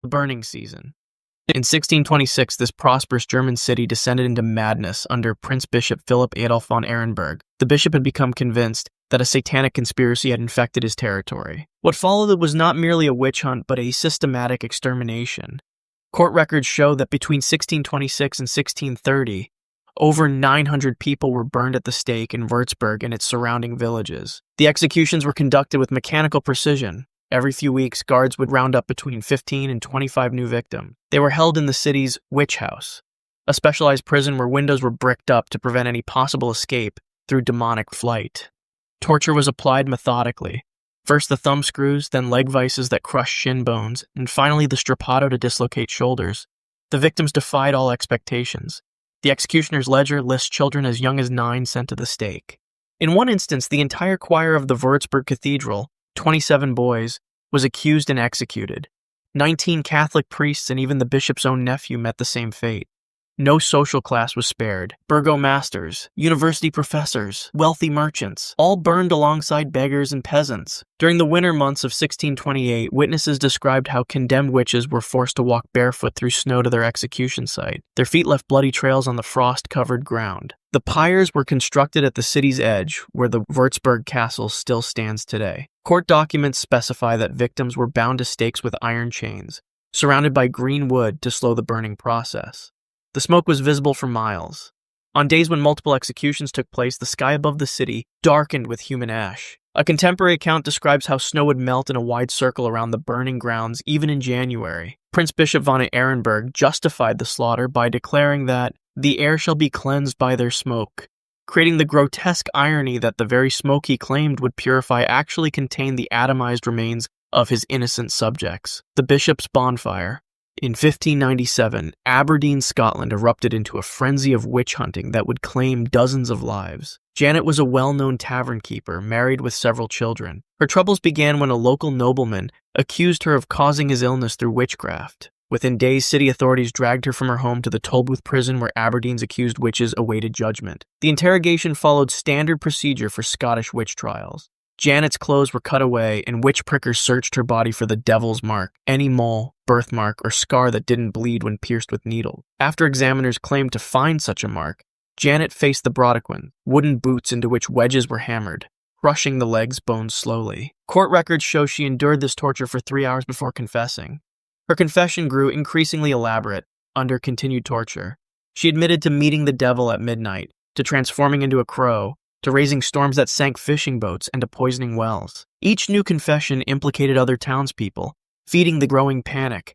burning season. In 1626, this prosperous German city descended into madness under Prince Bishop Philipp Adolf von Ehrenberg. The bishop had become convinced that a satanic conspiracy had infected his territory. What followed was not merely a witch hunt, but a systematic extermination. Court records show that between 1626 and 1630, over 900 people were burned at the stake in Würzburg and its surrounding villages. The executions were conducted with mechanical precision. Every few weeks, guards would round up between 15 and 25 new victims. They were held in the city's witch house, a specialized prison where windows were bricked up to prevent any possible escape through demonic flight. Torture was applied methodically. First the thumb screws, then leg vices that crushed shin bones, and finally the strappado to dislocate shoulders. The victims defied all expectations. The executioner's ledger lists children as young as 9 sent to the stake. In one instance, the entire choir of the Würzburg Cathedral, 27 boys, was accused and executed. 19 Catholic priests and even the bishop's own nephew met the same fate. No social class was spared. Burgomasters, university professors, wealthy merchants, all burned alongside beggars and peasants. During the winter months of 1628, witnesses described how condemned witches were forced to walk barefoot through snow to their execution site. Their feet left bloody trails on the frost-covered ground. The pyres were constructed at the city's edge, where the Würzburg castle still stands today. Court documents specify that victims were bound to stakes with iron chains, surrounded by green wood to slow the burning process. The smoke was visible for miles. On days when multiple executions took place, the sky above the city darkened with human ash. A contemporary account describes how snow would melt in a wide circle around the burning grounds, even in January. Prince Bishop von Ehrenberg justified the slaughter by declaring that the air shall be cleansed by their smoke, creating the grotesque irony that the very smoke he claimed would purify actually contained the atomized remains of his innocent subjects. The bishop's bonfire. In 1597, Aberdeen, Scotland erupted into a frenzy of witch hunting that would claim dozens of lives. Janet was a well-known tavern keeper, married with several children. Her troubles began when a local nobleman accused her of causing his illness through witchcraft. Within days, city authorities dragged her from her home to the Tolbooth prison where Aberdeen's accused witches awaited judgment. The interrogation followed standard procedure for Scottish witch trials. Janet's clothes were cut away, and witch prickers searched her body for the devil's mark, any mole, birthmark, or scar that didn't bleed when pierced with needles. After examiners claimed to find such a mark, Janet faced the brodequin, wooden boots into which wedges were hammered, crushing the leg's bones slowly. Court records show she endured this torture for 3 hours before confessing. Her confession grew increasingly elaborate under continued torture. She admitted to meeting the devil at midnight, to transforming into a crow, to raising storms that sank fishing boats, and to poisoning wells. Each new confession implicated other townspeople, feeding the growing panic.